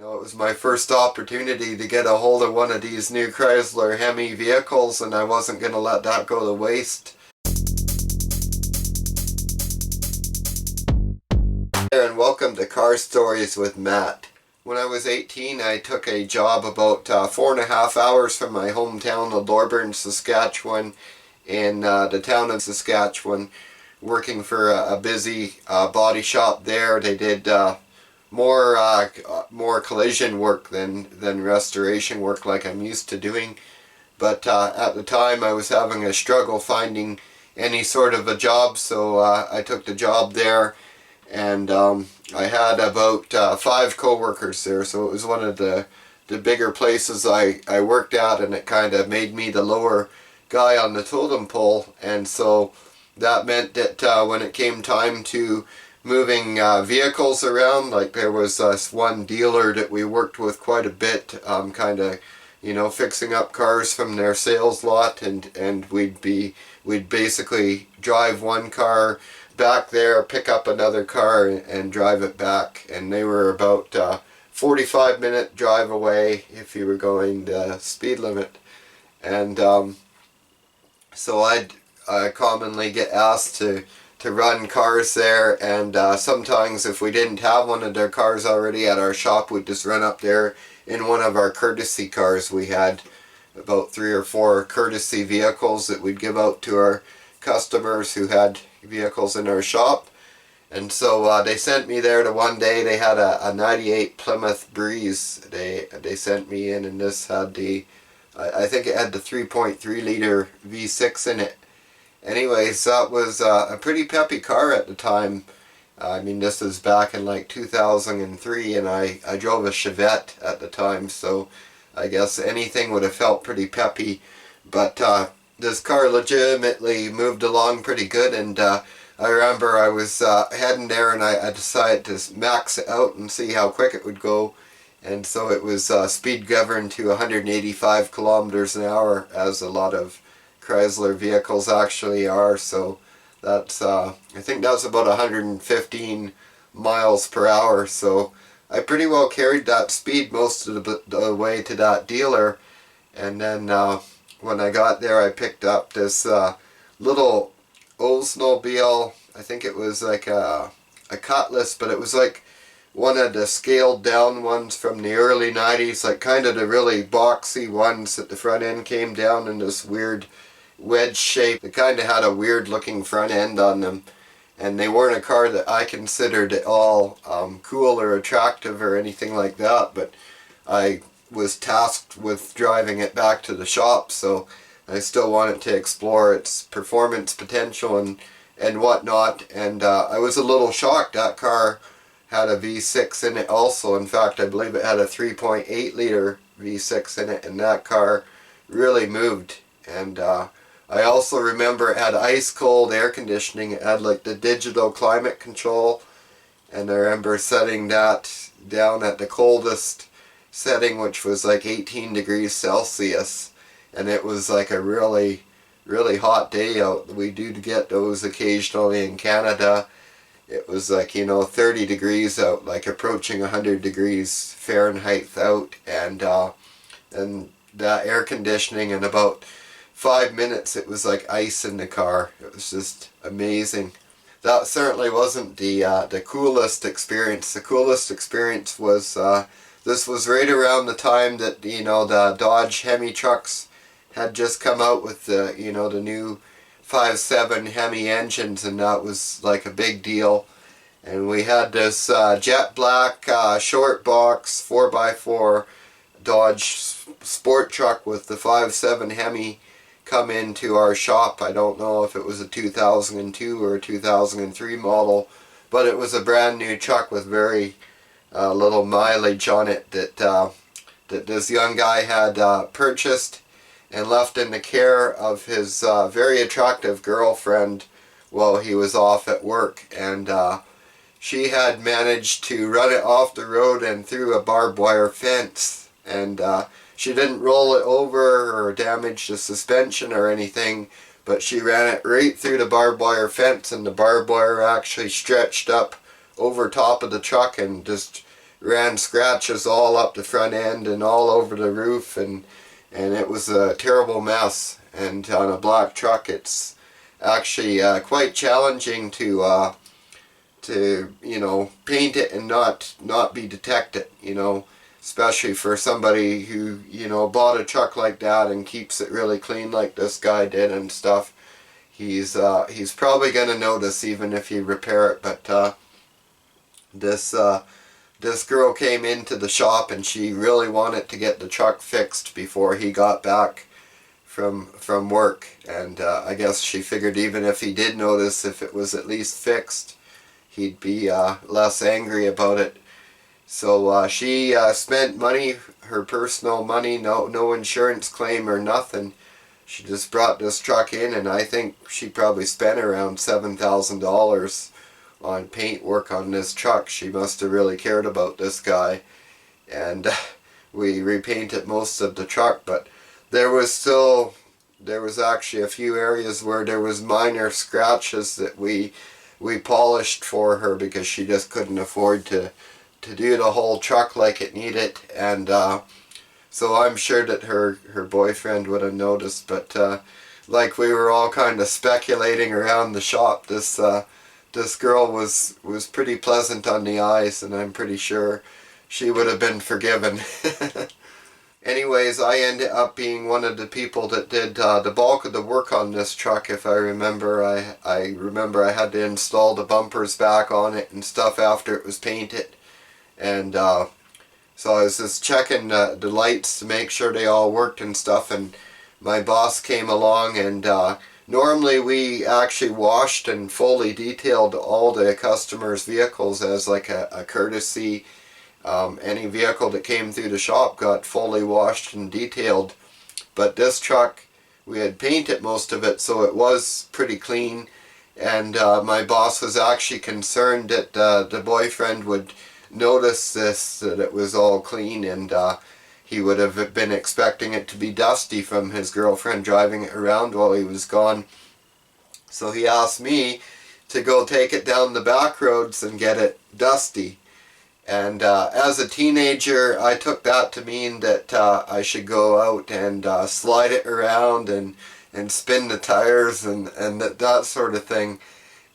It was my first opportunity to get a hold of one of these new Chrysler Hemi vehicles, and I wasn't going to let that go to waste. And welcome to Car Stories with Matt. When I was 18, I took a job about 4.5 hours from my hometown of Lorburn, Saskatchewan, in the town of Saskatchewan, working for a busy body shop there. They did more collision work than restoration work like I'm used to doing. But at the time I was having a struggle finding any sort of a job, so I took the job there, and I had about 5 co-workers there, so it was one of the bigger places I worked at, and it kind of made me the lower guy on the totem pole. And so that meant that when it came time to moving vehicles around, like there was one dealer that we worked with quite a bit, kind of, fixing up cars from their sales lot, and we'd basically drive one car back there, pick up another car, and drive it back. And they were about 45-minute drive away if you were going the speed limit. And so I'd commonly get asked to run cars there, and sometimes if we didn't have one of their cars already at our shop, we'd just run up there in one of our courtesy cars. We had about 3 or 4 courtesy vehicles that we'd give out to our customers who had vehicles in our shop. And so they sent me there to one day. They had a 98 Plymouth Breeze. They sent me in, and this had I think it had the 3.3 liter V6 in it. Anyways, that was a pretty peppy car at the time. I mean, this was back in like 2003, and I drove a Chevette at the time, so I guess anything would have felt pretty peppy. But this car legitimately moved along pretty good, and I remember I was heading there, and I decided to max it out and see how quick it would go. And so it was speed governed to 185 kilometers an hour, as a lot of Chrysler vehicles actually are. So that's I think that's about 115 miles per hour. So I pretty well carried that speed most of the way to that dealer. And then when I got there, I picked up this little Oldsmobile. I think it was like a Cutlass, but it was like one of the scaled down ones from the early 90s, like kind of the really boxy ones that the front end came down in this weird wedge shape. They kind of had a weird looking front end on them, and they weren't a car that I considered at all cool or attractive or anything like that, but I was tasked with driving it back to the shop, so I still wanted to explore its performance potential and whatnot. And I was a little shocked. That car had a V6 in it also. In fact, I believe it had a 3.8 liter V6 in it, and that car really moved. And I also remember it had ice cold air conditioning. It had like the digital climate control, and I remember setting that down at the coldest setting, which was like 18 degrees Celsius, and it was like a really hot day out. We do get those occasionally in Canada. It was like 30 degrees out, like approaching 100 degrees Fahrenheit out, and that air conditioning, in about 5 minutes it was like ice in the car. It was just amazing. That certainly wasn't the coolest experience. The coolest experience was this was right around the time that the Dodge Hemi trucks had just come out with the the new 5.7 Hemi engines, and that was like a big deal. And we had this jet black short box 4x4 Dodge sport truck with the 5.7 Hemi come into our shop. I don't know if it was a 2002 or a 2003 model, but it was a brand new truck with very little mileage on it that this young guy had purchased and left in the care of his very attractive girlfriend while he was off at work. And she had managed to run it off the road and through a barbed wire fence. And she didn't roll it over or damage the suspension or anything, but she ran it right through the barbed wire fence, and the barbed wire actually stretched up over top of the truck and just ran scratches all up the front end and all over the roof, and it was a terrible mess. And on a black truck, it's actually quite challenging to you know, paint it and not be detected, you know, especially for somebody who, you know, bought a truck like that and keeps it really clean like this guy did and stuff. He's probably gonna notice even if you repair it. But this girl came into the shop and she really wanted to get the truck fixed before he got back from work, and I guess she figured even if he did notice, if it was at least fixed, he'd be less angry about it. So she spent money, her personal money, no insurance claim or nothing. She just brought this truck in, and I think she probably spent around $7,000 on paint work on this truck. She must have really cared about this guy, and we repainted most of the truck, but there was actually a few areas where there was minor scratches that we polished for her because she just couldn't afford to do the whole truck like it needed. And so I'm sure that her boyfriend would have noticed, but like we were all kind of speculating around the shop, this girl was pretty pleasant on the eyes, and I'm pretty sure she would have been forgiven. Anyways, I ended up being one of the people that did the bulk of the work on this truck. If I remember, I remember I had to install the bumpers back on it and stuff after it was painted. And so I was just checking the lights to make sure they all worked and stuff, and my boss came along, and normally we actually washed and fully detailed all the customers' vehicles as like a courtesy. Any vehicle that came through the shop got fully washed and detailed, but this truck, we had painted most of it, so it was pretty clean. And my boss was actually concerned that the boyfriend would notice this, that it was all clean, and he would have been expecting it to be dusty from his girlfriend driving it around while he was gone. So he asked me to go take it down the back roads and get it dusty. And as a teenager, I took that to mean that I should go out and slide it around and spin the tires and that sort of thing.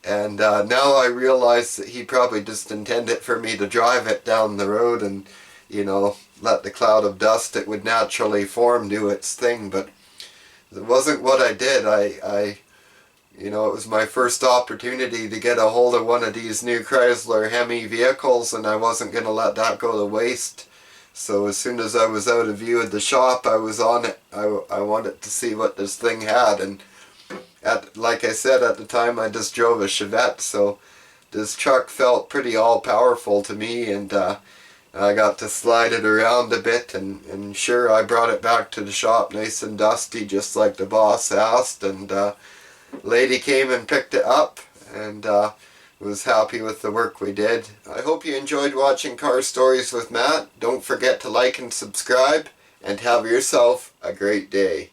And now I realize that he probably just intended for me to drive it down the road and, you know, let the cloud of dust that would naturally form do its thing. But it wasn't what I did. You know, it was my first opportunity to get a hold of one of these new Chrysler Hemi vehicles, and I wasn't going to let that go to waste. So as soon as I was out of view of the shop, I was on it. I wanted to see what this thing had, and like I said, at the time I just drove a Chevette, so this truck felt pretty all-powerful to me, and I got to slide it around a bit, and sure, I brought it back to the shop nice and dusty, just like the boss asked, and lady came and picked it up, and was happy with the work we did. I hope you enjoyed watching Car Stories with Matt. Don't forget to like and subscribe, and have yourself a great day.